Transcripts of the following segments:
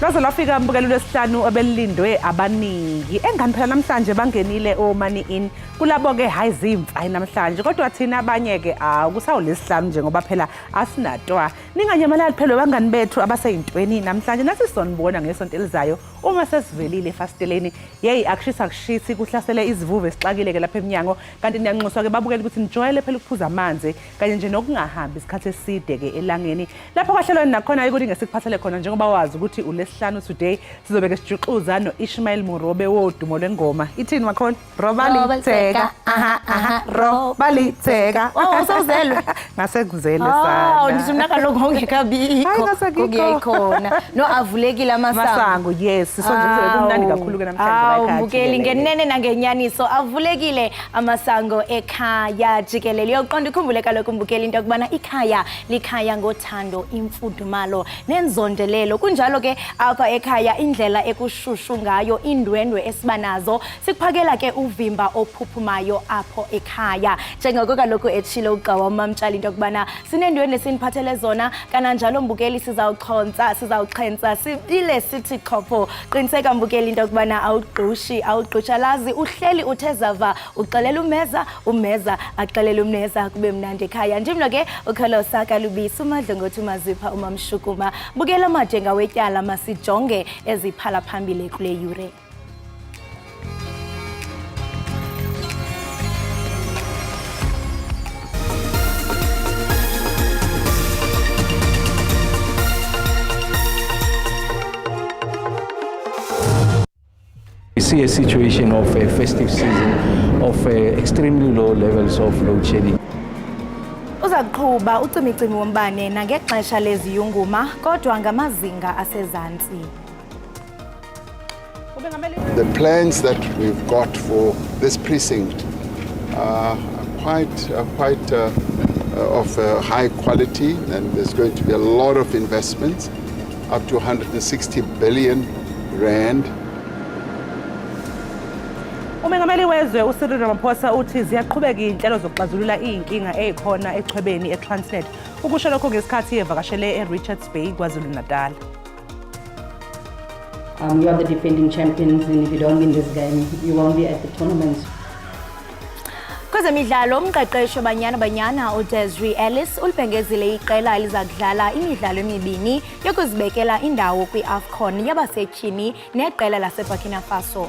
Lwaze lwafika mbukelo lwesihlanu obelilindwe abaningi. Engani phela namhlanje bangenile oMoney In. Kulabo ke hayi zimfa namhlanje kodwa thina abanye ke kusawu lesihlanu njengoba phela asinatwa. Ninganyamalali phela bangani bethu abaseyintweni namhlanje nathi sonibona ngesonto elizayo uma sesivelile efasteleni. Yey akushisa kushisi kuhlasele izivuvu esixakile ke lapha eminyango kanti niyanxuswa ke babukela ukuthi nijwayele phela ukuphuza amanzi kanye nje nokungahambi isikhathi eside ke elangeni. Lapho kwahlelweni nakhona ukuthi ngesikuphathele khona njengoba wazi ukuthi ulesihlanu today sizobeke sijuxuza noIshmael Murobe wodumo lwengoma. Ithini wakhona? Robaliteka. Robaliteka. Oh usozelwe. Ngasekuzele sana. Oh ndisho nakaloku ongekabikho. Kuyikhona. No avulekile amasango. Yes, sonke kumnandi kakhulu ke namhlanje ekhaya. Mbukeli ngenene nangenyaniso avulekile amasango ekhaya Jikelele. Uyoqonda ukhumbule kaloku mbukeli into yokubana ikhaya likhaya ngothando imfudumalo nenzondelelo. Kunjalo ke apha ekhaya indlela ekushushu ngayo indwendwe esibanazo sikuphakela ke uvimba ophuphumayo apho ekhaya. Njengoko kaloku etshilo uGawa uMamtshali into yokubana sinendwendwe siniphathele zona kananjalo mbukeli sizawuxhentsa sibile sithi khopho. Qiniseka mbukeli into yokubana awugqushalazi uhleli uthezava uxelela umeza axelela umneza kube mnandi ekhaya. Njimlo ke ukhalosa kalubisi umadlongothi umazipha umamshukuma. Bukela amajenga wetyala masijonge eziphala phambili kule yure. We see a situation of a festive season of extremely low levels of load shedding. Uzaqhuba ucimicimi wombane nangexesha leziyunguma kodwa ngamazinga asezantsi. The plans that we've got for this precinct are quite of high quality, and there's going to be a lot of investments, up to 160 billion rand. Umengameli wezwe uCyril Ramaphosa uthi ziyaqhubeka inhlelo zokuxazulula inkinga ezikhona echwebeni eTransnet. Ukusho lokho ngesikhathi evakashele eRichards Bay KwaZulu-Natal. You are the defending champions, and if you don't win this game, you won't be at the tournament. Kwezemidlalo umqeqeshi banyana uDesiree Ellis ulibhengezile iqela eliza kudlala imidlalo emibini yokuzibekela indawo kwiAFCON yabasetyhini neqela laseBurkina Faso.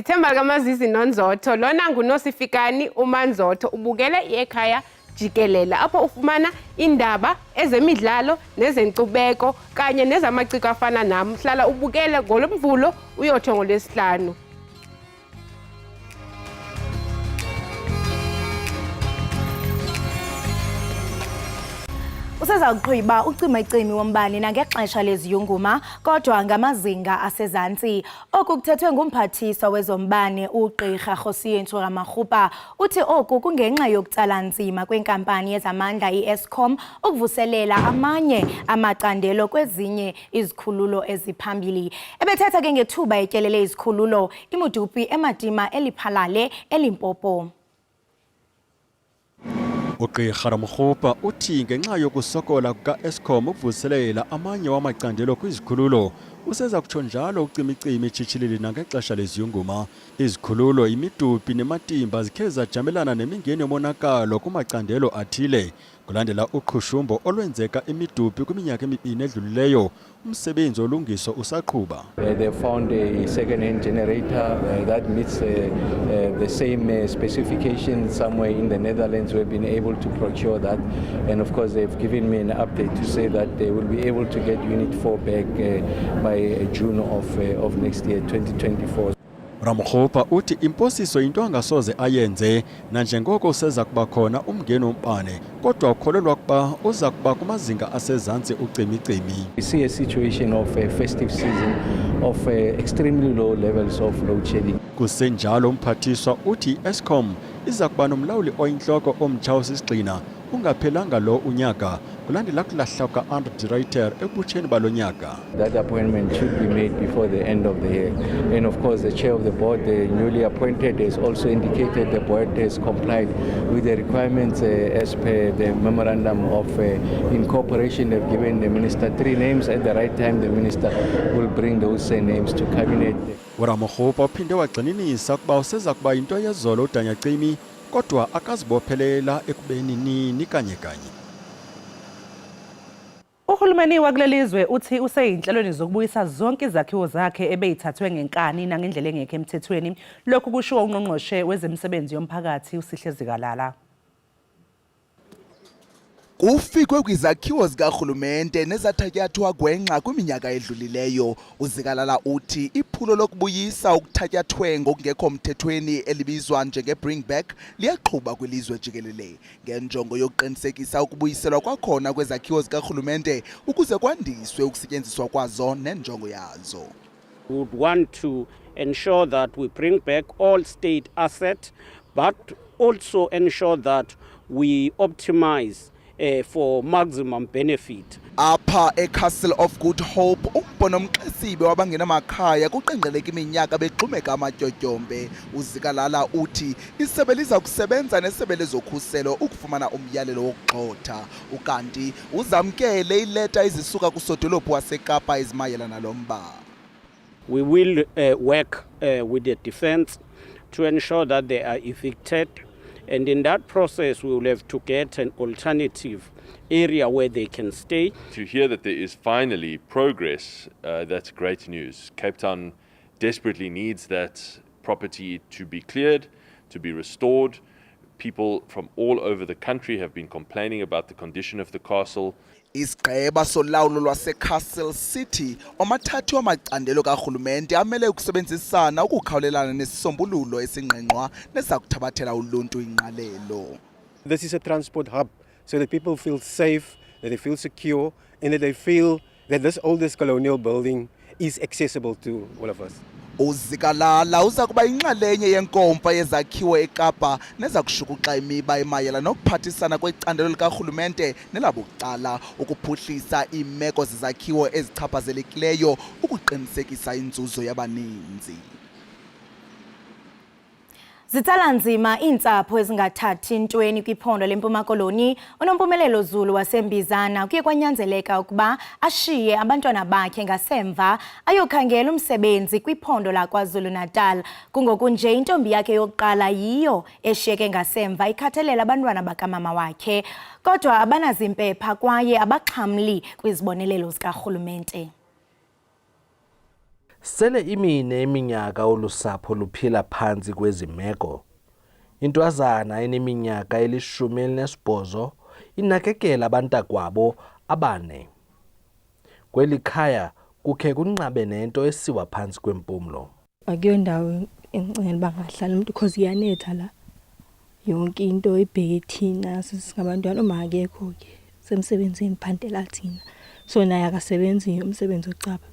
Themba likaMazizi noNzotho lona nguNosifikani uManzotho ubukele iEkhaya Jikelele apho ufumana indaba ezemidlalo nezenkcubeko kanye nezamaciko afana nami. Hlala ubukele ngoLomvulo uyothi ngoLwesihlanu. Usezawuqhwiba ucimicimi wombane nangexesha leziyunguma kodwa ngamazinga asezantsi. Oku kuthethwe ngumphathiswa wezombane uGqirha Rhosiyentsho Ramakgopa. Uthi oku kungenxa yokutsala nzima kwenkampani yezamandla iEskom ukuvuselela amanye amacandelo kwezinye izikhululo eziphambili. Ebethetha ke ngethuba etyelele izikhululo iMudupi eMadima eliphalale eLimpopo. uGqirha Ramakgopa uthi ngenxa yokusokola kukaEskom ukuvuselela amanye wamacandelo kwizikhululo useza kutsho njalo ucimicimi Jikelele nangexesha leziyunguma. Izikhululo iMidupi neMatimba zikhe zajamelana nemingeni yomonakalo kumacandelo athile kulandela uqhushumbo olwenzeka iMidupi kwiminyaka emibini edlulileyo. Umsebenzi olungiso usaqhuba. They found a second-hand generator that meets the same specifications somewhere in the Netherlands. We've been able to procure that, and of course they've given me an update to say that they will be able to get Unit 4 back by June of next year, 2024. Ramakgopa uthi imposiso into angasoze ayenze nanjengoko useza kuba khona umngeni wombane kodwa ukholelwa kuba uza kuba kumazinga asezantsi ucimicimi. We see a situation of a festive season of extremely low levels of load shedding. Kusenjalo umphathiswa uthi Eskom iza kuba nomlawuli oyinhloko omtsha osisigxina ungaphelanga lo unyaka kulandela kulahla kuka-under director ekubutsheni balo nyaka. That appointment should be made before the end of the year. And of course, the chair of the board, the newly appointed, has also indicated the board has complied with the requirements as per the memorandum of incorporation. They've given the minister 3 names. At the right time, the minister will bring those names to cabinet. Uramokgopa uphinde wagxininisa ukuba useza kuba yinto yezolo udanyacimi kodwa akazibophelela ekubeni nini kanye kanye. Uhulumeni wakulelizwe uthi useyinhlelweni zokubuyisa zonke izakhiwo zakhe ebeyithathwe ngenkani nangendlela engekho emthethweni. Lokhu kushiwo ungqongqoshe wezemisebenzi yomphakathi uSihle Zikalala. Kufikwe kwizakhiwo zikahulumente nezathatyathwa gwenxa kwiminyaka edlulileyo. uZikalala uthi iphulo lokubuyisa ukuthatyathwe ngokungekho mthethweni elibizwa njenge-bring back liyaqhuba kwilizwe jikelele ngenjongo yokuqinisekisa ukubuyiselwa kwakhona kwezakhiwo zikahulumente ukuze kwandiswe ukusetyenziswa kwazo nenjongo yazo. We would want to ensure that we bring back all state assets, but also ensure that we optimize for maximum benefit. Apha eCastle of Good Hope umbhono omxesibe wabangenamakhaya kuqenqgeleka iminyaka begxumeka amatyotyombe. uZikalala uthi isebe liza kusebenza nesebe lezokhuselo ukufumana umyalelo wokugxotha ukanti uzamkele ileta ezisuka kusodolophu waseKapa ezimayelana lomba. We will work with the defense to ensure that they are evicted. And in that process, we will have to get an alternative area where they can stay. To hear that there is finally progress, that's great news. Cape Town desperately needs that property to be cleared, to be restored. People from all over the country have been complaining about the condition of the castle. Isigqeba solawulo lwaseCastle City omathathi wamacandelo karhulumente amele ukusebenzisana ukukhawulelana nesisombululo esingqengqwa nezakuthabathela uluntu ingqalelo. This is a transport hub so that people feel safe, that they feel secure, and that they feel that this oldest colonial building is accessible to all of us. uZikalala uza kuba inxalenye yenkomfa yezakhiwo eKapa neza kushukuxa imiba emayela nokuphathisana kwecandelo likarhulumente nelabucala ukuphuhlisa imeko zezakhiwo ezichaphazelekileyo ukuqinisekisa inzuzo yabaninzi. Zitsala nzima iintsapho ezingathathi ntweni kwiphondo leMpuma Koloni. Unompumelelo Zulu wasembizana kuye kwanyanzeleka ukuba ashiye abantwana bakhe ngasemva ayokhangela umsebenzi kwiphondo laKwaZulu Natal. Kungoku nje intombi yakhe yokuqala yiyo eshiyeke ngasemva ikhathalela abantwana bakamama wakhe. Kodwa abanazimpepha kwaye abaxhamli kwizibonelelo zikarhulumente. Sele imine iminyaka olusapho luphila phansi kwezimeko. Intwazana eneminyaka eli-18 inakekela abantakwabo abane. Kweli khaya kukhe kunqabe nento esiwa phansi kwempumlo. Akuyondawo engicela bangahlala umuntu because iyanetha la. Yonke into ebheke thina sisingabantwana uma akekho ke semsebenzini phandela thina. So naye akasebenzi umsebenzi ocaba.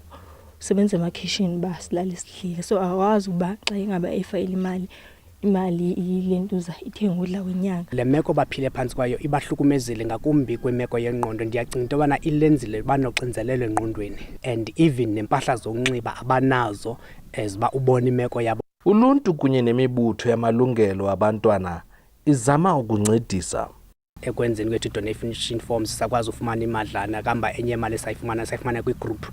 Sebenza ema-kitchen basilala isidlile so akwazi ukuba xa ingaba efayile imali ilentuza ithenga ukudla kwenyanga. Le meko baphile phansi kwayo ibahlukumezile ngakumbi kwemeko yengqondo. Ndiyacinga into yobana ilenzile banoxinzelelo engqondweni and even nempahla zokunxiba abanazo eziba ubona imeko yabo. Uluntu kunye nemibutho yamalungelo abantwana izama ukuncedisa. Ekwenzeni kwethu donation forms sakwazi ufumana imadlana kamba enye imali sayifumana kwigroup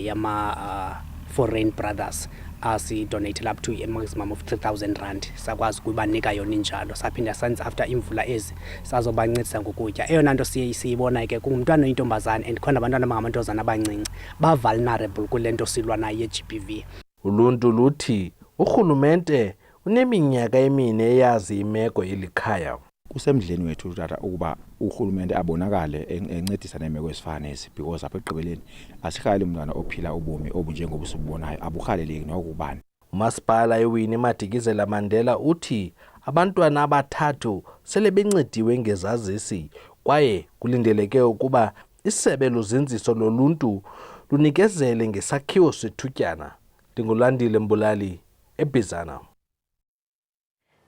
yama foreign brothers asi-donate up to a maximum of 3,000 rand sakwazi kubanika yona injalo saphinda senza after imvula ezi sazobancedisa ngokutya. Eyona nto siyibona ke kungumntwana oyintombazane and khona abantwana abangamantombazana abancinci ba-vulnerable kule nto silwa nayo ye-GBV. Uluntu luthi urhulumente uneminyaka emine eyazi imeko elikhaya. Kusemdleni wethu tata ukuba urhulumente abonakale encedisa nemeko ezifana nezi because apha egqibeleni asikhali umntwana ophila ubomi obunjengobu sibubonayo abuhaleleki nokubani. Umasipala eWinnie Madikizela Mandela uthi abantwana abathathu sele bencediwe ngezazisi kwaye kulindeleke ukuba isebe lozinziso loluntu lunikezele ngesakhiwo sethutyana. Ndingulandile Mbulali eBizana.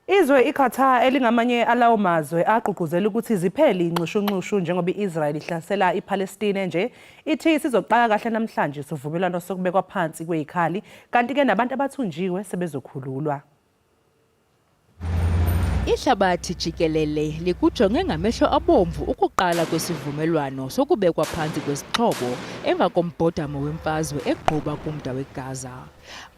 Izwe iQatar elingamanye alawo mazwe agqugquzela ukuthi ziphele inxushunxushu njengoba iIsrael ihlasela iPalestine nje ithi sizoqala kahle namhlanje sivumelwano sokubekwa phansi kwezikhali kanti ke nabantu abathunjiwe sebezokhululwa. Ihlabathi jikelele likujonge ngamehlo abomvu ukuqala kwesivumelwano sokubekwa phansi kwesixhobo emva kombhodamo wemfazwe egquba kumda weGaza.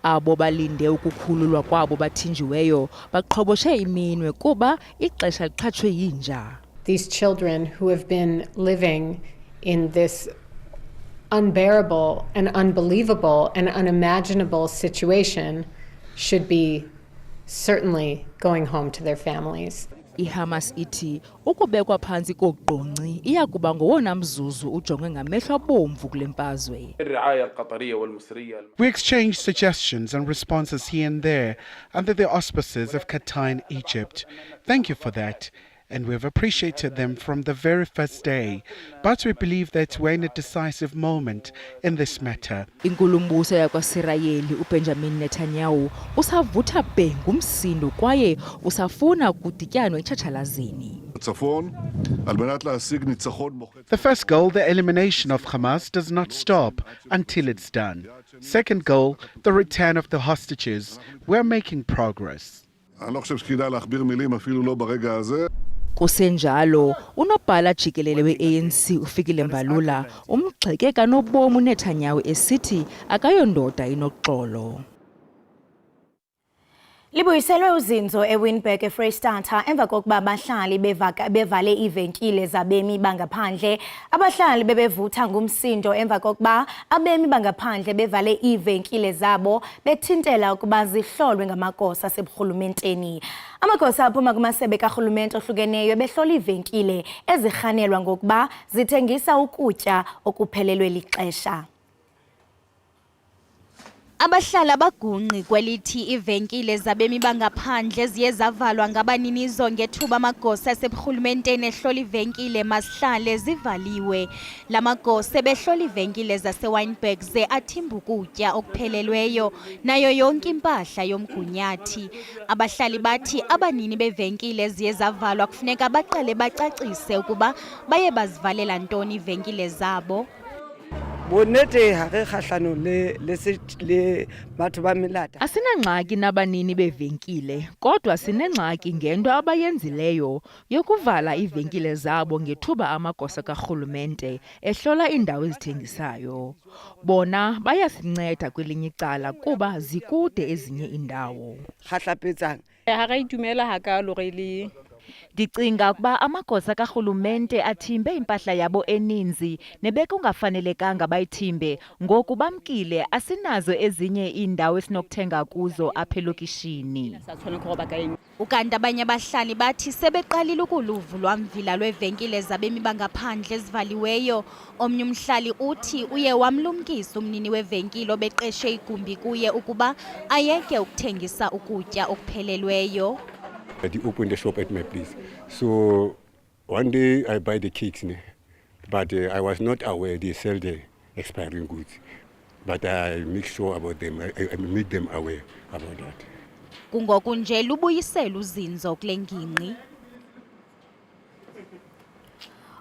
Abo balinde ukukhululwa kwabo bathinjiweyo baqhoboshe iminwe kuba ixesha liqhatshwe yinja. These children who have been living in this unbearable and unbelievable and unimaginable situation should be certainly going home to their families. IHamas ithi ukubekwa phansi kogqonci iyakuba ngowona mzuzu ujonge ngamehlo abomvu kule mfazwe. We exchanged suggestions and responses here and there under the auspices of Qatar and Egypt. Thank you for that. And we've appreciated them from the very first day. But we believe that we're in a decisive moment in this matter. Inkulumbuso yakwaSirayeli uBenjamin Netanyahu usavutha bhe ngumsindo kwaye usafuna kudityanwa etshatshalazini. The first goal, the elimination of Hamas, does not stop until it's done. Second goal, the return of the hostages. We're making progress. Kusenjalo unobhala jikelele weANC ufikile Mbalula umgxeke kanobomi uNetanyahu esithi akayondoda inoxolo. Libuyiselwe uzinzo eWinburg eFreystata emva kokuba abahlali bevale iivenkile zabemi bangaphandle. Abahlali bebevutha ngumsindo emva kokuba abemi bangaphandle bevale iivenkile zabo bethintela ukuba zihlolwe ngamagosa aseburhulumenteni. Amagosa aphuma kumasebe karhulumente ohlukeneyo behlola iivenkile ezirhanelwa ngokuba zithengisa ukutya okuphelelwe lixesha. Abahlala bagungqi kwelithi ivenkile zabemi bangaphandle ziye zavalwa ngabaninizo ngethuba amagosa aseburhulumenteni ehlola ivenkile masihlale zivaliwe. La magosa behlola ivenkile zaseWynberg ze athimba ukutya okuphelelweyo nayo yonke impahla yomgunyathi. Abahlali bathi abanini bevenkile ziye zavalwa kufuneka baqale bacacise ukuba baye bazivalela ntoni ivenkile zabo. Asinangxaki nabanini bevenkile kodwa sinengxaki ngento abayenzileyo yokuvala ivenkile zabo ngethuba amagosa karhulumente ehlola indawo ezithengisayo. Bona bayasinceda kwelinye icala kuba zikude ezinye indawo. Ndicinga ukuba amagosa karhulumente athimbe impahla yabo eninzi nebekungafanelekanga bayithimbe ngoku bamkile asinazo ezinye iindawo esinokuthenga kuzo apha elokishini. Ukanti abanye abahlali bathi sebeqalile ukuluvu lwamvila lwevenkile zabemi bangaphandle ezivaliweyo. Omnye umhlali uthi uye wamlumkisa umnini wevenkile obeqeshe igumbi kuye ukuba ayeke ukuthengisa ukutya okuphelelweyo. They open the shop at my place. So one day I buy the cakes, but I was not aware they sell the expiring goods. But I make sure about them. I make them aware about that. Kungoku nje lubuyisela uzinzo kule ngingqi.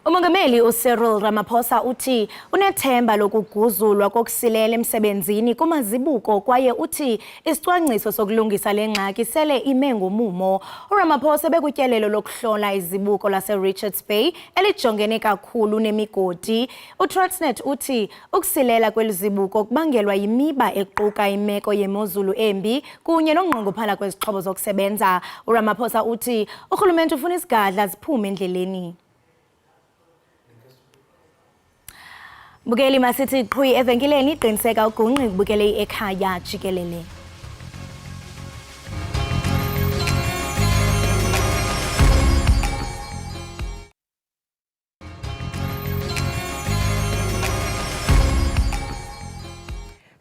Umongameli uCyril Ramaphosa uthi unethemba lokuguzulwa kokusilela emsebenzini kumazibuko kwaye uthi isicwangciso sokulungisa lengxaki sele ime ngomumo. uRamaphosa bekutyelelo lokuhlola izibuko laseRichards Bay elijongene kakhulu nemigodi. uTransnet uthi ukusilela kwelizibuko kubangelwa yimiba equka imeko yemozulu embi kunye nonqongophala kwezixhobo zokusebenza. uRamaphosa uthi urhulumente ufuna isigadla ziphume endleleni. Bukeli masithi qhwi evenkileni iqiniseka ugungqi kubukele Ekhaya Jikelele.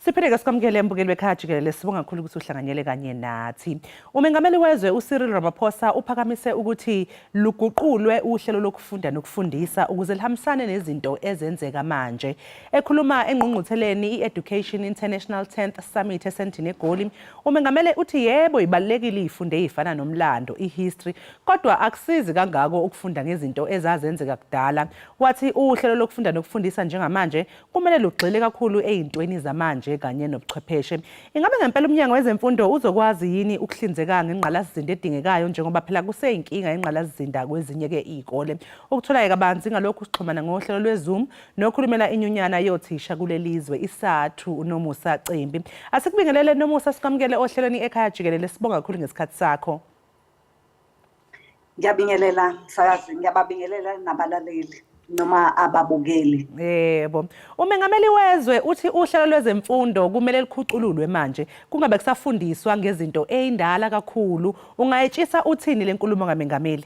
Siphinde-ke sikwamukele mbukeli wekhaya jikelele, sibonga kakhulu ukuthi uhlanganyele kanye nathi. Umengameli wezwe uCyril Ramaphosa uphakamise ukuthi luguqulwe uhlelo lokufunda nokufundisa ukuze lihambisane nezinto ezenzeka manje. Ekhuluma engqungqutheleni i-Education International 10th Summit esendini eGoli, umengameli uthi yebo ibalulekile izifundo ezifana nomlando, ihistory, kodwa akusizi kangako ukufunda ngezinto ezazenzeka kudala. Wathi uhlelo lokufunda nokufundisa njengamanje kumele lugxile kakhulu ezintweni zamanje kanye nobuchwepheshe. Ingabe ngempela umnyango wezemfundo uzokwazi yini ukuhlinzeka ngengqalasizinda edingekayo njengoba phela kuseyinkinga engqalasizinda kwezinye ke izikole. Ukutholaka kabanzi ngalokhu sixhumana ngohlelo lweZoom nokhulumela inyunyana yothisha kulelizwe isathu uNomusa Cimbi. Asikubingelele Nomusa, sikamukele ohlelweni ekhaya jikelele, sibonga kakhulu ngesikhathi sakho. Ngiyabingelela msakazi, ngiyababingelela nabalaleli noma ababukeli. Yebo. Umengameli wezwe uthi uhlelo lwezemfundo kumele likhucululwe manje kungabe kusafundiswa ngezinto ezindala kakhulu. Ungayitshisa uthini lenkulumo kamengameli?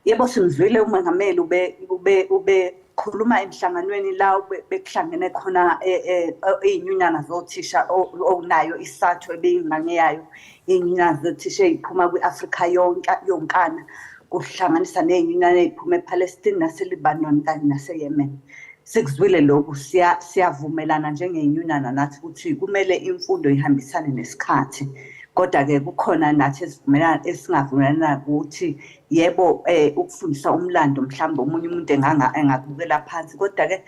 Yebo, simzwile umengameli ube khuluma emhlanganweni la bekuhlangene khona izinyunyana zothisha onayo isathu ebeyingane yayo izinyunyana zothisha eziphuma kwiAfrika yonkana kuhlanganisa nezinyunyana eziphuma ePalestine naseLebanon kanye naseYemen. Sikuzwile lokhu, siyavumelana njengezinyunyana nathi ukuthi kumele imfundo ihambisane nesikhathi. Kodwa-ke kukhona nathi esingavumelana ukuthi yebo ukufundisa umlando mhlawumbe omunye umuntu engakubukela phansi, kodwa-ke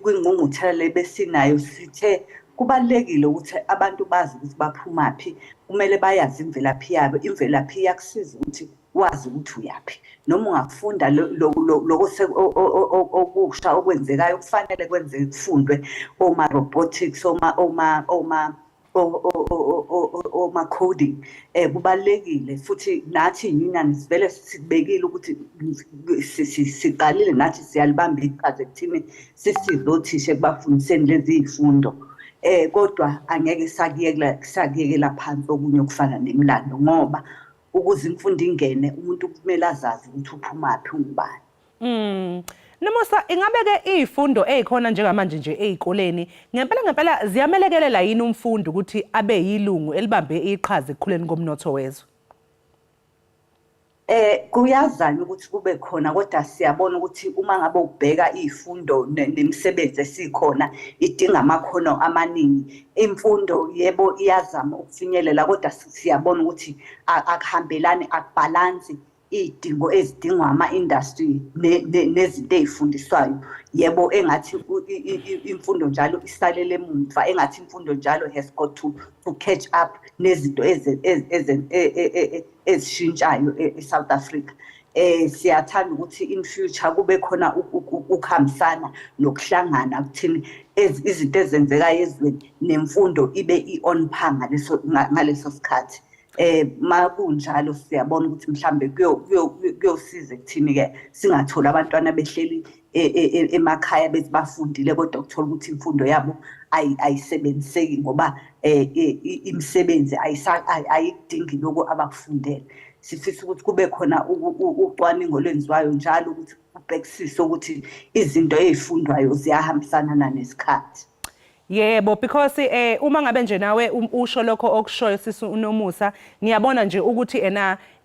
kwingqungquthela besinayo sithe kubalulekile ukuthi abantu bazi ukuthi baphumaphi, kumele bayazi imvelaphi yabo. Imvelaphi iyakusiza ukuthi wazi ukuthi uyaphi, noma ungafunda okusha okwenzekayo kufanele kwenzeke kufundwe oma-robotics, oma-coding. Kubalulekile futhi nathi inyunyana sivele sibekile ukuthi siqalile nathi siyalibamba iqhaza ekuthini sisize othisha ekubafundiseni lezi zifundo. Kodwa angeke sakuyekela phansi okunye okufana nemlando, ngoba ukuze imfundo ingene umuntu kumele azazi ukuthi uphumaphi ungubani. Nomusa, ingabe-ke izifundo ezikhona njengamanje nje ezikoleni ngempela ziyamelekelela yini umfundi ukuthi abe yilungu elibambe iqhaza ekukhuleni komnotho wezwe? Kuyazanywa ukuthi kube khona, kodwa siyabona ukuthi uma ngabe ubheka izifundo nemisebenzi esikhona idinga amakhono amaningi. Imfundo yebo iyazama ukufinyelela, kodwa siyabona ukuthi akuhambelani, akubhalansi idingo ezidingwa ama-industry nezinto ezifundiswayo. Yebo, engathi imfundo njalo isalele emuva, engathi imfundo njalo has got to catch up nezinto ezishintshayo eSouth Africa. Siyathanda ukuthi in future kube khona ukuhambisana nokuhlangana kuthini izinto ezenzekayo ezweni nemfundo ibe i-on par ngaleso sikhathi. Makunjalo siyabona ukuthi mhlambe kuyosiza ekuthini-ke singatholi abantwana behleli emakhaya bethi bafundile kodwa ukuthola ukuthi imfundo yabo ayisebenziseki ngoba imisebenzi ayidingi lokho abakufundele. Sifisa ukuthi kube khona ucwaningo lwenziwayo njalo ukuthi kubhekisise ukuthi izinto ezifundwayo ziyahambisana nesikhathi. Yebo, because uma ngabe nje nawe usho lokho okushoyo sisi uNomusa, ngiyabona nje ukuthi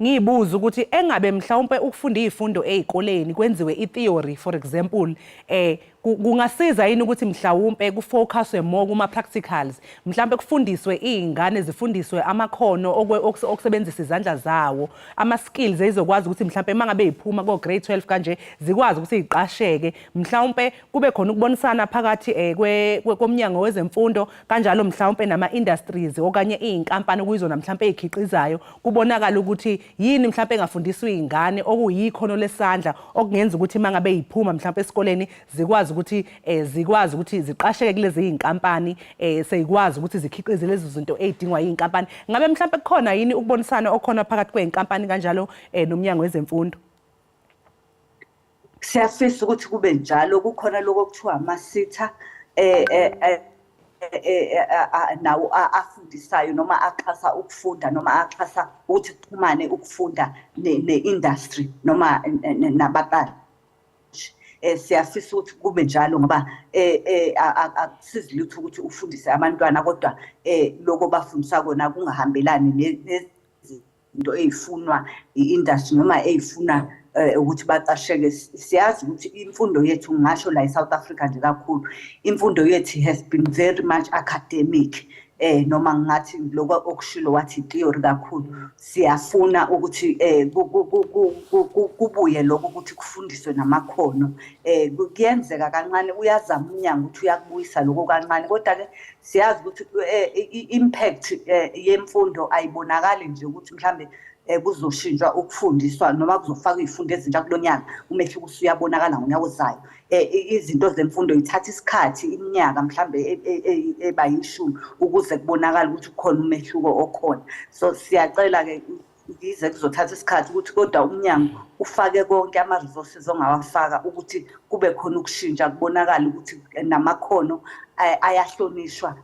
ngiyibuza ukuthi engabe mhlawumbe ukufunda izifundo ezikoleni kwenziwe itheory for example, kungasiza yini ukuthi mhlawumbe kufocuswe more kuma practicals, mhlawumbe kufundiswe izingane zifundiswe amakhono okusebenzisa izandla zawo, ama skills ezokwazi ukuthi mhlawumbe mangabe iphuma ko grade 12 kanje zikwazi ukuthi iqasheke, mhlawumbe kube khona ukubonisana phakathi komnyango wezemfundo kanjalo mhlawumbe nama industries okanye izinkampani okuyizona mhlawumbe ezikhiqizayo, kubonakala ukuthi yini mhlawumbe engafundiswa izingane okuyikhono lesandla okungenza ukuthi mangabe iphuma mhlawumbe esikoleni zikwazi ukuthi ziqasheke kulezi zinkampani, seyikwazi ukuthi zikhiqize lezi zinto ezidingwa yinkampani. Ngabe mhlawumbe kukhona yini ukubonisana okhona phakathi kweinkampani kanjalo nomnyango wezemfundo? Siyafisa ukuthi kube njalo. Kukhona lokho okuthiwa ama-SETA nawo afundisayo noma axhasa ukufunda noma axhasa ukuthi kuxhumane ukufunda ne-industry noma nabaqashi. siyafisa ukuthi kube njalo ngoba akusizi lutho ukuthi ufundise abantwana kodwa lokho bafundisa kona kungahambelani nezinto ezifunwa i-industry noma ezifuna ukuthi baqasheke. Siyazi ukuthi imfundo yethu ngisho la eSouth Africa nje kakhulu imfundo yethu has been very much academic. Noma ngathi lokho okushilo wathi theory kakhulu. Siyafuna ukuthi kubuye lokho ukuthi kufundiswe namakhono. Kuyenzeka kancane uyazama umnyango ukuthi uyakubuyisa lokho kancane kodwa ke siyazi ukuthi impact yemfundo ayibonakali nje ukuthi mhlambe kuzoshintshwa ukufundiswa noma kuzofaka izifundo ezintsha kulonyaka umehluko usuyabonakala ngonyaka ozayo. Izinto zemfundo ithatha isikhathi iminyaka mhlambe ebayishumi ukuze kubonakala ukuthi kukhona umehluko okhona. So siyacela ke ize kuzothatha isikhathi ukuthi kodwa umnyango ufake konke ama resources ongawafaka ukuthi kube khona ukushintsha kubonakala ukuthi namakhono ayahlonishwa.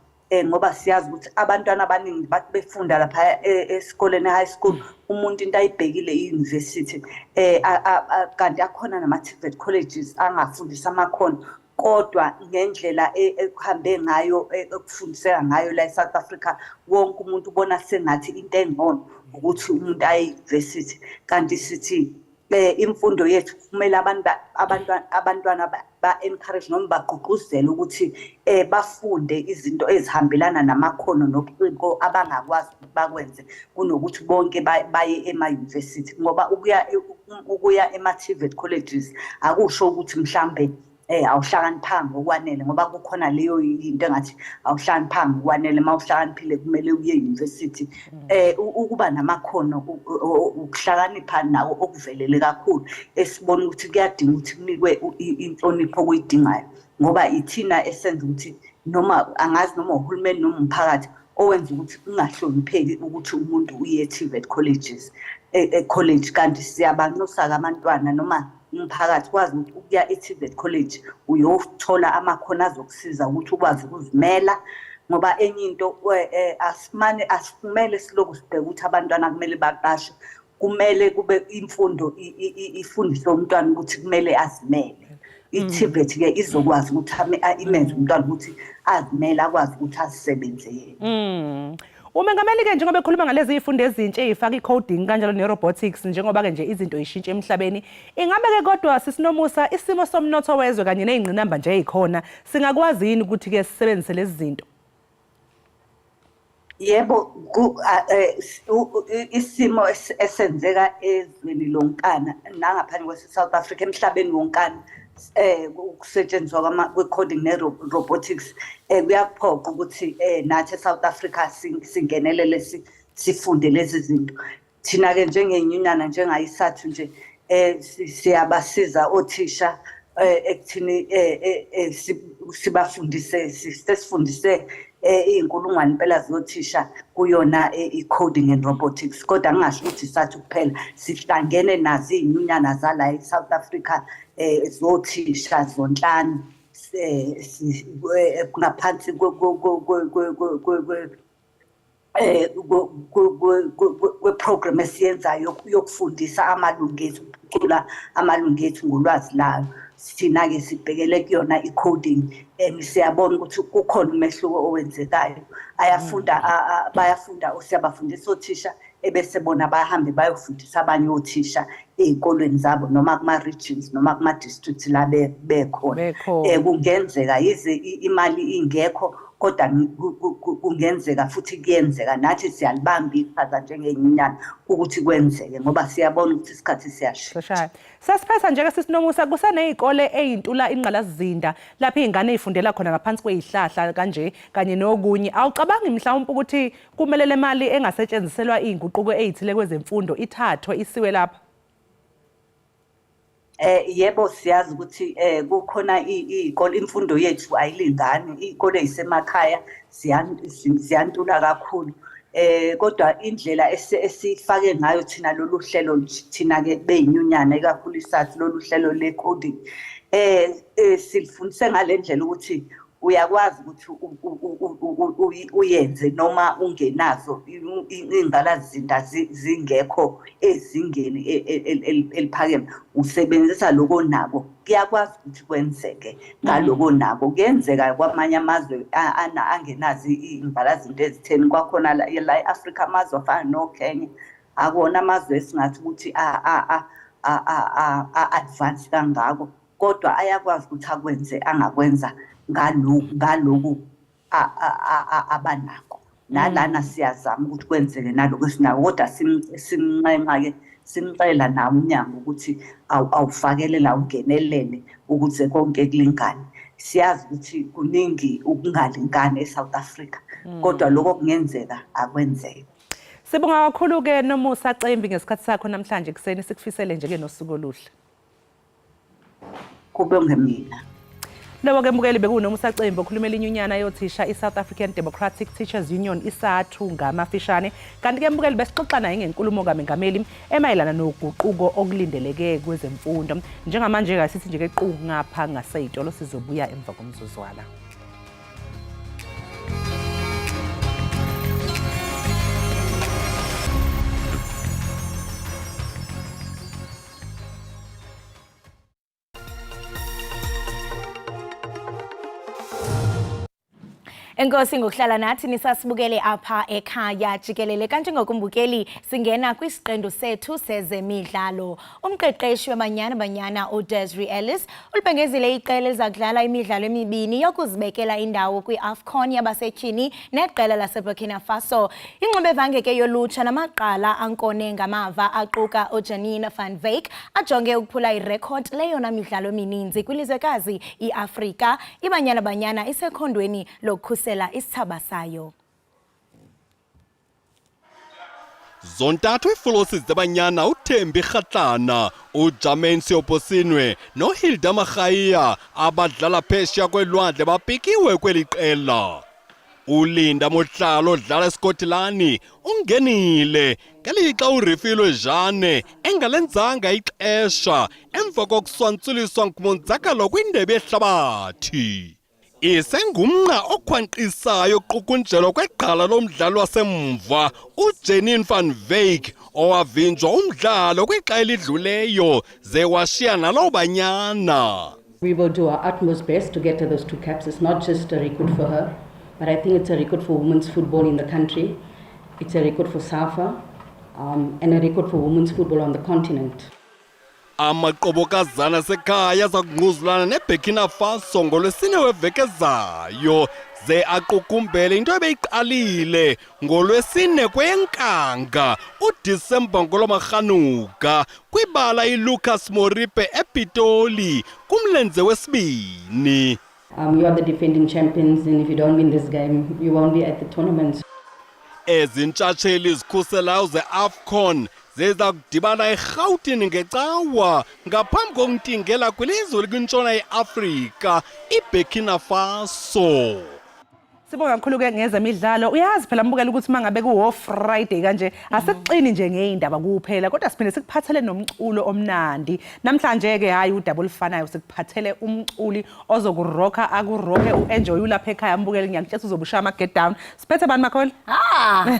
Ngoba siyazi ukuthi abantwana abaningi befunda lapha esikoleni high school umuntu into ayibhekile i-university kanti akhona nama-TVET colleges angafundisa amakhono kodwa ngendlela ekuhambe ngayo ekufundiseka ngayo la eSouth Africa wonke umuntu ubona sengathi into engcono ukuthi umuntu aye-university kanti sithi imfundo yethu kumele abantwana ba-encourage noma bagqugquzele ukuthi bafunde izinto ezihambelana namakhono nobuciko abangakwazi bakwenze kunokuthi bonke baye ema-university ngoba ukuya ema-TVET colleges akusho ukuthi mhlambe awuhlakaniphanga ngokwanele ngoba kukhona leyo into engathi awuhlakaniphanga ngokwanele mawuhlakaniphile kumele uye e-university. Ukuba namakhono ukuhlakanipha nawo okuvelele kakhulu esibona ukuthi kuyadinga ukuthi kunikwe inhlonipho okuyidingayo ngoba ithina esenza ukuthi noma angazi noma uhulumeni noma umphakathi owenza ukuthi kungahlonipheki ukuthi umuntu uye e-TVET colleges college kanti siyabanxusa abantwana noma umphakathi kwazi ukuthi ukuya e-TVET college uyothola amakhono azokusiza ukuthi ukwazi ukuzimela ngoba enye into asimele siloku sibheka ukuthi abantwana kumele baqashwe kumele kube imfundo ifundiswe umntwana ukuthi kumele azimele. I-TVET ke izokwazi ukuthi imenze umntwana ukuthi azimele akwazi ukuthi azisebenze yena. Umengameli-ke njengoba ekhuluma ngalezi zifundo ezintsha ezifaka i-coding kanjalo ne-robotics njengoba-ke nje izinto ishintshe emhlabeni ingabe-ke kodwa sisinomusa isimo somnotho wezwe kanye ney'ngqinamba nje ey'khona singakwazi yini ukuthi-ke sisebenzise lezi zinto? Yebo isimo esenzeka ezweni lonkana nangaphandle kwase-South Africa emhlabeni wonkana ukusetshenziswa kwe-coding ne-robotics kuyaphoqa ukuthi nathi eSouth Africa singenelele sifunde lezi zinto. Thina-ke njengey'nyunyana njengayisathu nje siyabasiza othisha ekuthini sibafundise sifundise iy'nkulungwane impela zothisha kuyona i-coding and robotics kodwa ngingasho ukuthi isathu kuphela sihlangene nazo iy'nyunyana zala eSouth Africa zothisha zonhlanu ngaphansi kwe-program esiyenzayo yokufundisa amalungu ethu ukucula amalungu ethu ngolwazi layo. Thina-ke sibhekele kuyona i-coding siyabona ukuthi kukhona umehluko owenzekayo. Bayafunda siyabafundisa othisha ebese bona bahambe bayofundisa abanye othisha ey'kolweni zabo noma kuma-regions noma kuma-districts la bekhona. Kungenzeka yize imali ingekho kodwa kungenzeka futhi kuyenzeka nathi siyalibamba iqhaza njengey'nyunyana ukuthi kwenzeke ngoba siyabona ukuthi isikhathi siyashintsha. Sasiphetha njeke sisinomusa kusaney'kole ey'ntula ingqalasizinda lapho iy'ngane ey'fundela khona ngaphansi kwey'hlahla kanje kanye nokunye. Awucabangi mhlawumbe ukuthi kumele le mali engasetshenziselwa iy'nguquko ey'thile kwezemfundo ithathwe isiwe lapha? Yebo siyazi ukuthi kukhona iy'kole imfundo yethu ayilingani iy'kole ey'semakhaya ziyantula kakhulu kodwa indlela esifake ngayo thina lolu hlelo thina-ke bey'nyunyana ikakhulu isathu lolu hlelo le-coding silifundise ngale ndlela ukuthi uyakwazi ukuthi uyenze noma ungenazo ingqalasizinda zingekho ezingeni eliphakeme usebenzisa lokho nako kuyakwazi ukuthi kwenzeke ngaloko nako kuyenzeka kwamanye amazwe angenazi ingqalasizinda ezitheni kwakhona la eAfrica amazwe afana noKenya akona amazwe esingathi ukuthi advance kangako kodwa ayakwazi ukuthi akwenze angakwenza ngaloku abanako nalana siyazama ukuthi kwenzeke naloko sinako kodwa simnqema-ke simcela nawo umnyango ukuthi awufakele la ungenelele ukuze konke kulingane siyazi ukuthi kuningi ukungalingani eSouth Africa kodwa lokho kungenzeka akwenzeke. Sibonga kakhulu-ke Nomusa Cembi ngesikhathi sakho namhlanje kuseni sikufisele nje-ke nosuku oluhle. Kubonge mina. Lobo-ke mbukeli bekunomusa Cembi okhulumela inyunyana yothisha i-South African Democratic Teachers Union isathu ngamafishane kanti-ke mbukeli besixoxa naye ngenkulumo kaMengameli emayelana noguquko okulindeleke kwezemfundo njengamanje-ke sithi nje-ke qu ngapha ngaseyitolo sizobuya emva komzuzwana. Enkosi ngokuhlala nathi nisasibukele apha ekhaya jikelele kanti ngokumbukeli singena kwisiqendu sethu sezemidlalo. Umqeqeshi wemanyana uDesiree Ellis ulibhengezile iqela elizakudlala imidlalo emibini yokuzibekela indawo kwi-AFCON yabasetyhini neqela laseBurkina Faso. Inxube evangeke yolutsha namaqala ankone ngamava aquka uJanine van Wyk ajonge ukuphula irekhod leyona midlalo emininzi kwilizwekazi iAfrika. Ibanyana isekhondweni lokukhusela isithaba sayo. Zontathu iFolosi zabanyana uThembi Kgatlana, uJamaine Seoposinwe noHildama Ekhaya abadlala phesheya kwelwandle bapikiwe kweli qela. Ulinda Mohlalo odlala eSkotlani ungenile ngelixa uRefilwe Jane engalenzanga ixesha emva kokuswantsuliswa ngumonzakalo kwindebe yehlabathi. Isengumnqa okhwanqisayo qukunjelo kweqhala lomdlalo wasemva uJanine van Wyk owavinjwa umdlalo kwixa elidluleyo ze washiya nalo banyana. We will do our utmost best to get her those 2 caps. It's not just a record for her, but I think it's a record for women's football in the country. It's a record for SAFA and a record for women's football on the continent. Amaqobokazana sekhaya zakungquzulana neBurkina Faso ngolwesine weveke ezayo ze aqukumbele into ebeyiqalile ngolwesine kwenkanga uDisemba ngolomarhanuka kwibala iLucas Moripe ePitoli kumlenze wesibini. You are the defending champions, and if you don't win this game, you won't be at the tournament. Ezintshatsheli zikhuselayo ze-AFCON zeza kudibana eRhawutini ngecawa ngaphambi kokuntingela kwilizwe likwintshona yeAfrika iBurkina Faso. Sibonga kakhulu-ke ngezemidlalo. Uyazi phela mbukela ukuthi mangabe kuwo Friday kanje asikuxini nje ngeindaba kuphela kodwa siphinde sikuphathele nomculo omnandi. Namhlanje-ke hayi udaba olufanayo sikuphathele umculi ozokurocka akuroke uenjoy ulapha ekhaya mbukeli ngiyakutshela uzobushaya ama-get down. Siphethe bani Makhole?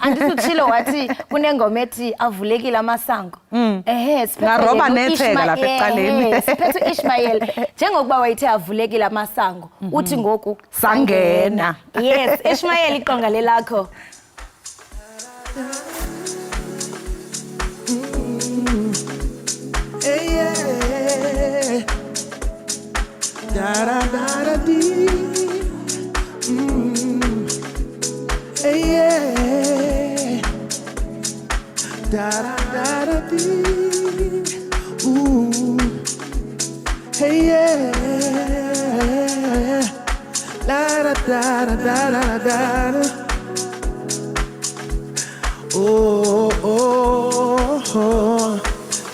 Andisutshilo wathi kunengoma ethi avulekile amasango. Ngaroba netheka lapha ekuqaleni. Siphethe Ishmael njengokuba wayithe avulekile amasango uthi ngoku sangena. Yes, Ishmael iqonga lelakho.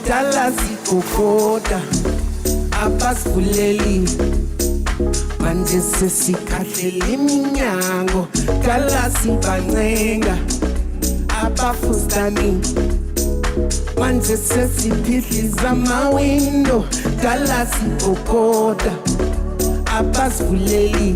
Dala sikukhoda abasivuleli manje sesikhahlele iminyango dala sibancenga abafustani manje sesiphihliza amawindo dala sikukhoda abasivuleli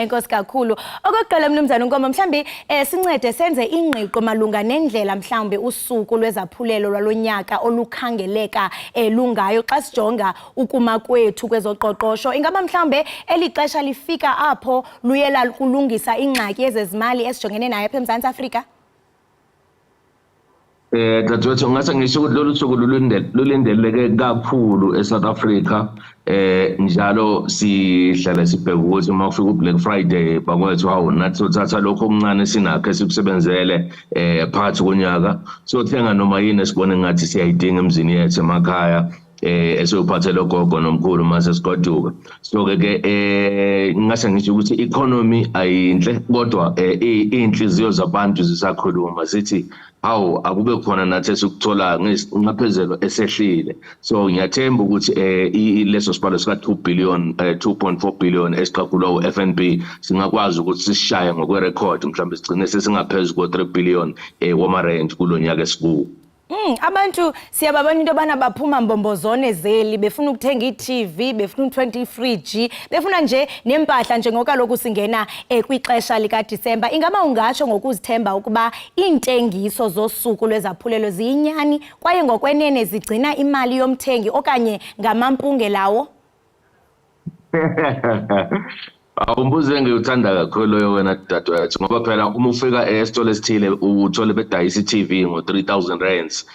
Enkosi kakhulu. Okokuqala mnumzana uNkomo mhlambi sincede senze ingqiqo malunga nendlela mhlambi usuku lwezaphulelo lwalonyaka olukhangeleka lungayo xa sijonga ukuma kwethu kwezoqoqosho. Ingaba mhlambe elixesha lifika apho luyela kulungisa ingxaki yezezimali esijongene nayo apha eMzantsi Afrika? Dadewethu ngase ngisho ukuthi lolu suku lulindeleke kakhulu eSouth Africa. Njalo sihlala sibheka ukuthi uma kufika uBlack Friday bakwethu hawu nathi sothatha lokho okuncane sinakho esikusebenzele phakathi konyaka sothenga noma yini esibone ngathi siyayidinga emzini yethu emakhaya esiyophathela gogo nomkhulu mase sigoduka. So ke ngase ngisho ukuthi economy ayinhle kodwa inhliziyo zabantu zisakhuluma sithi hawu akube khona nathi esikuthola ngaphezelo esehlile. So ngiyathemba ukuthi leso sibalo sika 2 billion 2.4 billion esiqaqulwa uFNB singakwazi ukuthi sishaye ngokwerecord mhlawumbe sigcine sesingaphezulu ko 3 billion wamarand kulonyaka esikuwo. Abantu siyababona into bana baphuma mbombozone zeli befuna ukuthenga iTV, befuna ukuthenga ifridge, befuna nje nempahla njengoka lokhu singena kwixesha lika December. Ingaba ungatsho ngokuzithemba ukuba intengiso zosuku lwezaphulelo ziyinyani kwaye ngokwenene zigcina imali yomthengi okanye ngamampunge lawo? Umbuzo engiwuthanda kakhulu loyo wena dadewethu ngoba phela uma ufika esitolo esithile uthole bedayisa iTV ngo 3000 rands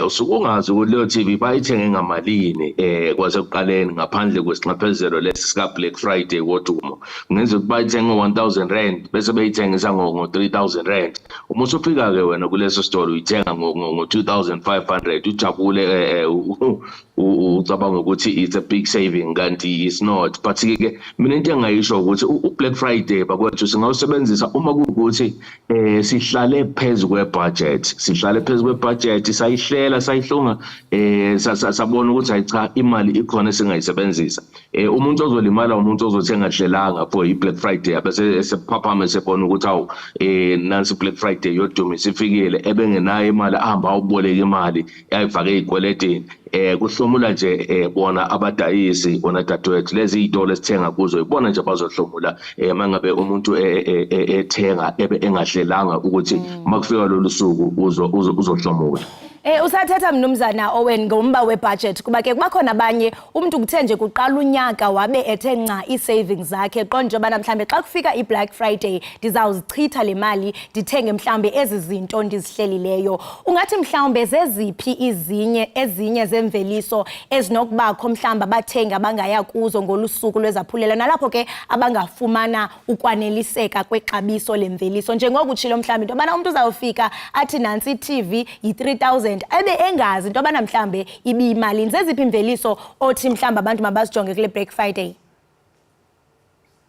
usuke ungazi ukuthi leyo TV bayithenge ngamalini kwasekuqaleni ngaphandle kwesinxephezelo lesi sika Black Friday wodumo ngenze ukuthi bayithenge 1000 rand bese beyithengisa ngo 3000 rand. Uma usufika ke wena kuleso store uyithenga ngo 2500 ujabule ucabanga ukuthi it's a big saving kanti it's not. But ke mina into engayisho ukuthi uBlack Friday bakwethu singawusebenzisa uma kuwukuthi sihlale phezulu kwebudget, sayihlela sayihlunga sabona ukuthi ayicha imali ikhona singayisebenzisa. Umuntu ozolimala umuntu ozothenga hlelanga for iBlack Friday abese esephaphama sebona ukuthi awu nansi Black Friday yoduma sifikile ebengenayo imali ahamba uboleka imali ayifake ezikweletini. Kuhlomula nje bona abadayisi bona dadewethu lezi izitolo esithenga kuzo ibona nje bazohlomula mangabe umuntu ethenga engahlelanga ukuthi makufika lolu suku uzohlomula. Usathetha mnumzana Owen ngomba webudget kuba ke kubakhona abanye umuntu kuthe nje kuqala unyaka wabe ethe nca i-savings zakhe qonje njengoba mhlambe xa kufika iBlack Friday ndizawuzichitha le mali ndithenge mhlambe ezi zinto ndizihlelileyo. Ungathi mhlambe zeziphi ezinye zemveliso ezinokubakho mhlambe abathenga abangaya kuzo ngolusuku lwezaphulelo nalapho ke abangafumana ukwaneliseka kwexabiso lemveliso njengokutshilo mhlambe into bana umuntu uzawufika athi nansi iTV yi3000 ebe engazi into bana mhlambe ibiyimali zeziphi imveliso othi mhlambe abantu mabazijonge kule Black Friday?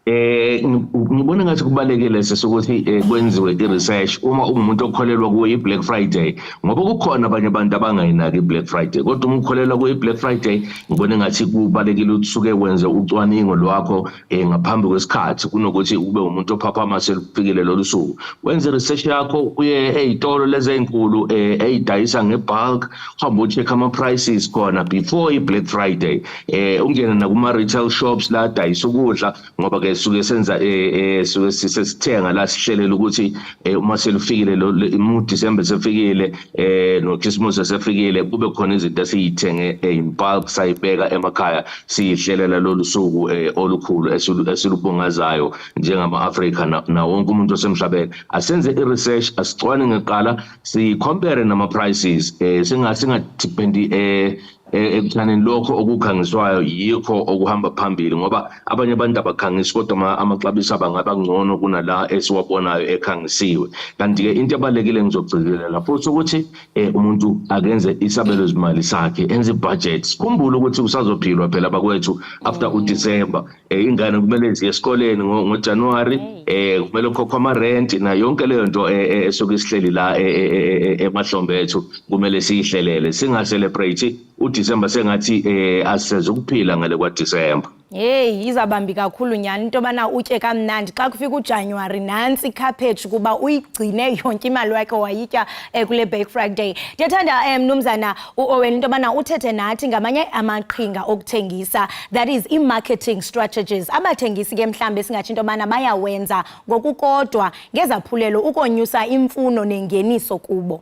Ngibona ngathi kubalekile sokuthi kwenziwe i-research uma umuntu okholelwa kuyo iBlack Friday ngoba kukhona abanye abantu abangayinaki iBlack Friday kodwa uma ukholelwa kuyo iBlack Friday ngibona ngathi kubalekile ukuthi usuke wenze ucwaningo lwakho ngaphambi kwesikhathi kunokuthi ube umuntu ophaphama selifikile lolu suku. Wenze i-research yakho uye ezitolo lezi ezinkulu ezidayisa ngebulk hamba ucheck ama prices khona before iBlack Friday. Ungena nakuma retail shops la dayisa ukudla ngoba suke senza suke sisithenga la sihlelela ukuthi uma selifikile lo December sefikile no Christmas sefikile kube khona izinto esiyithenge in bulk sayibeka emakhaya sihlelela lolu suku olukhulu esilubungazayo njengama Africa na wonke umuntu osemhlabeni. Asenze i-research asicwane ngeqala si compare nama prices singadepend ekuthaneni lokho okukhangiswayo yikho okuhamba phambili ngoba abanye abantu abakhangisi kodwa amaxabiso abangaba ngcono kunala esiwabonayo ekhangisiwe. Kanti ke into ebalekile ngizogcizelela futhi ukuthi umuntu akenze isabelo zimali sakhe enze budget. Sikhumbule ukuthi usazophilwa phela bakwethu after uDecember. Ingane kumele ziye esikoleni ngoJanuary kumele ukhokhe ama rent na yonke leyo nto esuke isihleli la emahlombe ethu kumele siyihlelele singa celebrate December sengathi asisezukuphila ngale kwa December. Hey, izabambi kakhulu nyani into bana utye kamnandi xa kufika uJanuary nansi ikhaphetshu kuba uyigcine yonke imali yakhe wayitya kule Black Friday. Ndiyathanda mnumzana uOwen into bana uthethe nathi ngamanye amaqhinga okuthengisa, that is i-marketing strategies. Abathengisi ke mhlambe singathi into bana bayawenza ngokukodwa ngezaphulelo ukonyusa imfuno nengeniso kubo.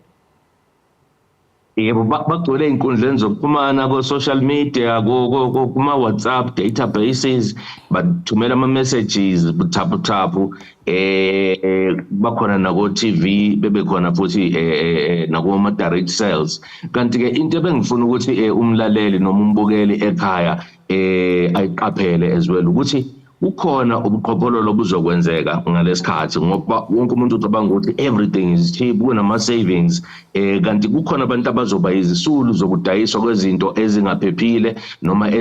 Yebo bagcwele inkundleni zokuxhumana ko social media kuma WhatsApp databases bathumela ama messages buthapu bakhona na ko TV bebekhona futhi na kuma direct sales. Kanti ke into ebengifuna ukuthi umlaleli noma umbukeli ekhaya ayiqaphele as well ukuthi ukhona ubuqhophololo buzokwenzeka ngalesikhathi ngoba wonke umuntu ucabanga ukuthi everything is cheap kunama savings kanti kukhona abantu abazoba izisulu zokudayiswa kwezinto ezingaphephile noma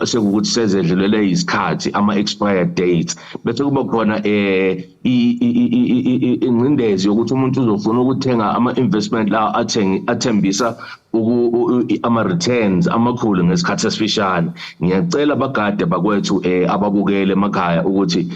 sekukuthi sezedlulele isikhathi ama expired dates bese kuba khona ingcindezi yokuthi umuntu uzofuna ukuthenga ama investment la athembisa ama returns amakhulu ngesikhathi esifishane. Ngiyacela bagade bakwethu ababukele emakhaya ukuthi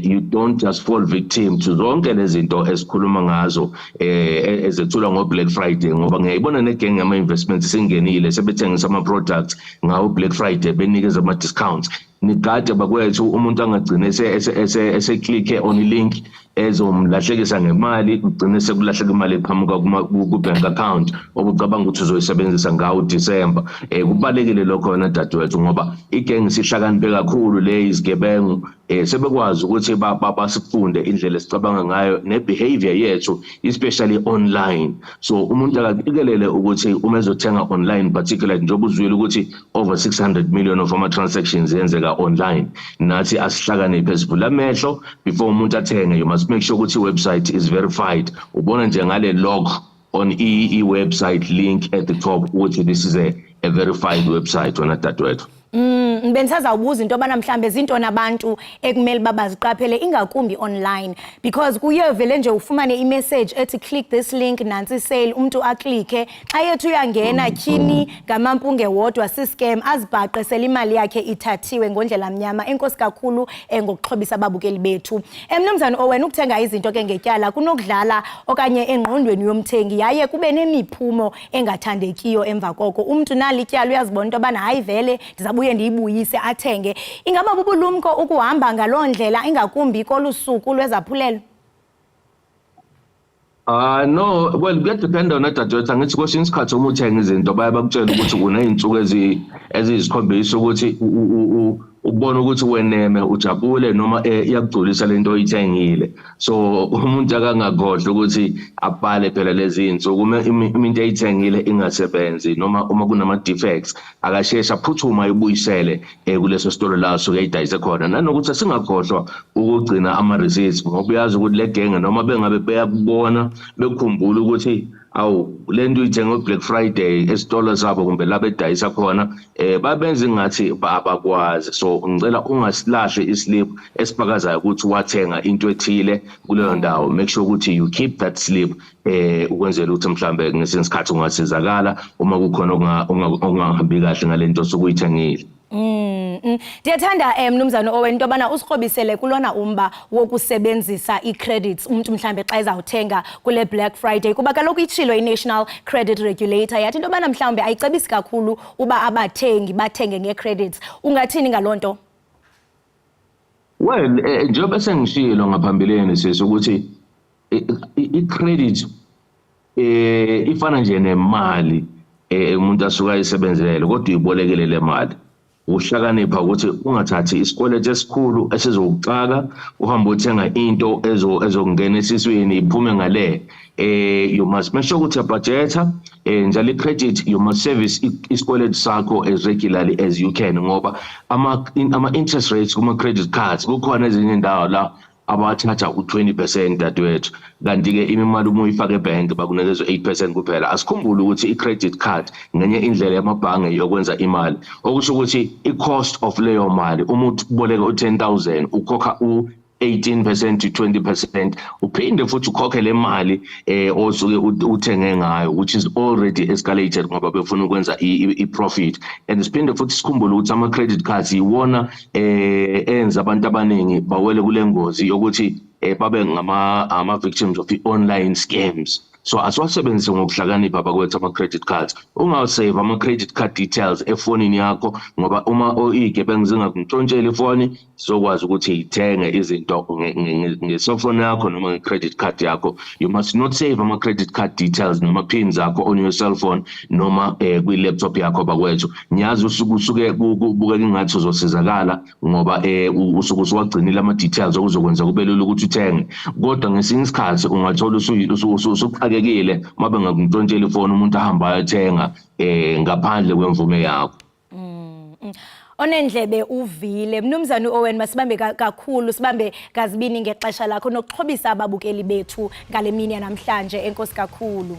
you don't just fall victim to zonke lezi zinto esikhuluma ngazo ezethulwa ngo Black Friday ngoba ngiyayibona negenge ama investments singenile sebethengisa ama products ngawo Black Friday benikeza ama discounts. Nigade bakwethu umuntu angagcine ese-click on link ezomlahlekisa ngemali ugcine sekulahleka imali eqhamuka ku bank account obucabanga ukuthi uzoyisebenzisa ngawo December. Kubalekile lokho na dadewethu ngoba igenge sihlakaniphe kakhulu le izigebengu sebekwazi ukuthi basifunde indlela esicabanga ngayo ne behavior yethu especially online. So umuntu akaqikelele ukuthi uma ezothenga online particularly njengoba uzwile ukuthi over 600 million of ama transactions yenzeka online. Nathi asihlakaniphe sivula amehlo before umuntu athenge. You must make sure ukuthi website is verified. Ubona nje ngale log on website link at the top ukuthi this is a verified website wona dadewethu. Bensazawubuza into bana mhlambe izinto nabantu ekumele babaziqaphele ingakumbi online because kuye vele nje ufumane imessage ethi click this link nansi sale umuntu aklikhe xa yethu uyangena tyhini ngamampunge wodwa siscam azibhaqe sele imali yakhe ithathiwe ngondlela mnyama. Enkosi kakhulu ngokuxhobisa ababukeli bethu. Mnumzana owen ukuthenga izinto ke ngetyala kunokudlala okanye engqondweni yomthengi yaye kube nemiphumo engathandekiyo emva koko umuntu nalityala uyazibona into bana hayi vele ndizabuye ndiyibuyise athenge. Ingaba bubulumko ukuhamba ngaloo ndlela ingakumbi kolusuku lwezaphulelo? No, well kuyadependa on dadewethu angithi kwesinye isikhathi uma uthenga izinto bayabakutshela ukuthi kuney'nsuku eziyisikhombisa ukuthi ubona ukuthi weneme ujabule noma iyakugculisa lento oyithengile. So umuntu akangakhohlwa ukuthi abhale phela lezi insuku uma into eyithengile ingasebenzi noma uma kunama defects akashesha phuthuma ayibuyisele kuleso store la so kuyidayise khona. Nanokuthi singakhohlwa ukugcina ama receipts ngoba uyazi ukuthi le genge noma bengabe beyakubona bekukhumbula ukuthi awu lento uyithenga Black Friday esitolo sabo kumbe la bedayisa khona babenza ngathi abakwazi. So ngicela ungasilahle islip esipakazayo ukuthi wathenga into ethile kuleyo ndawo. Make sure ukuthi you keep that slip ukwenzela ukuthi mhlambe ngesinye isikhathi ungasizakala uma kukhona ongahambi kahle ngalento sokuyithengile. Ndiyathanda mnumzana owen into bana usikrobisele kulona umba wokusebenzisa i-credits umuntu mhlambe xa ezawuthenga kule Black Friday kuba kaloku itshilo i-National Credit Regulator yathi into bana mhlambe ayicebisi kakhulu uba abathengi bathenge nge-credits. Ungathini ngaloo nto? Well njengoba sengishilo ngaphambileni sisi ukuthi i-credit ifana nje nemali umuntu asuka ayisebenzele kodwa uyibolekele le mali. Uhlakanipha ukuthi ungathathi isikweletu esikhulu esizokuxaka uhamba uthenga into ezongena esiswini iphume ngale. You must make sure ukuthi budgeta njalo i-credit you must service isikweletu sakho as regularly as you can ngoba ama interest rates kuma credit cards kukhona ezinye indawo la abathatha u20% dadewethu kanti ke imali uma uyifaka ebank bakunikeza 8% kuphela. Asikhumbule ukuthi i-credit card ngenye indlela yamabhange yokwenza imali okusho ukuthi i-cost of leyo mali umuntu uboleka u10,000 ukhokha 18% to 20%, uphinde futhi ukhokhe le mali osuke uthenge ngayo, which is already escalated ngoba befuna ukwenza i-profit. And siphinde futhi sikhumbule ukuthi ama-credit cards iwona enza abantu abaningi bawele kule ngozi yokuthi babe ama-victims of i-online scams. So asiwasebenzise ngokuhlakanipha bakwethu ama-credit cards. Ungasave ama-credit card details efonini yakho ngoba uma izigebengu zingakuntshontshela ifoni zokwazi ukuthi ithenge izinto nge-cellphone yakho noma nge-credit card yakho. You must not save ama-credit card details noma pins zakho on your cell phone noma kwi-laptop yakho bakwethu. Ngiyazi usuke kubukeka ingathi uzosizakala ngoba usuke usuwagcinile ama-details okuzokwenza kube lula ukuthi uthenge, kodwa ngesinye isikhathi ungathola usuxakekile mabe ngakuntshontshela ifoni umuntu ahamba ayothenga ngaphandle kwemvume yakho. Onendlebe uvile Mnumzane Owen, masibambe kakhulu, sibambe kazibini ngexesha lakho nokuxhobisa ababukeli bethu ngale mini yanamhlanje. Enkosi kakhulu.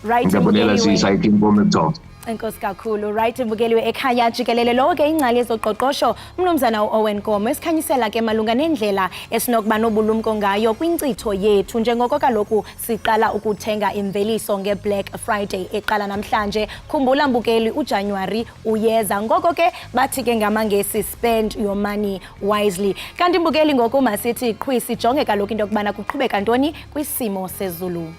Right, ngiyabonela sisayithini bomtho. Enkosi kakhulu. Right, mbukeliwe Ekhaya Jikelele lo ke ingcali yezoqoqosho Mnumzane Owen Komo esikhanyisela ke malunga nendlela esinokuba nobulumko ngayo kwincitho yethu njengoko kaloku siqala ukuthenga imveliso ngeBlack Friday eqala namhlanje. Khumbula mbukeli uJanuary uyeza, ngoko ke bathi ke ngamangesi spend your money wisely. Kanti mbukeli ngoku masithi qhwi sijonge kaloku into yokubana kuqhubeka ntoni kwisimo sezulu.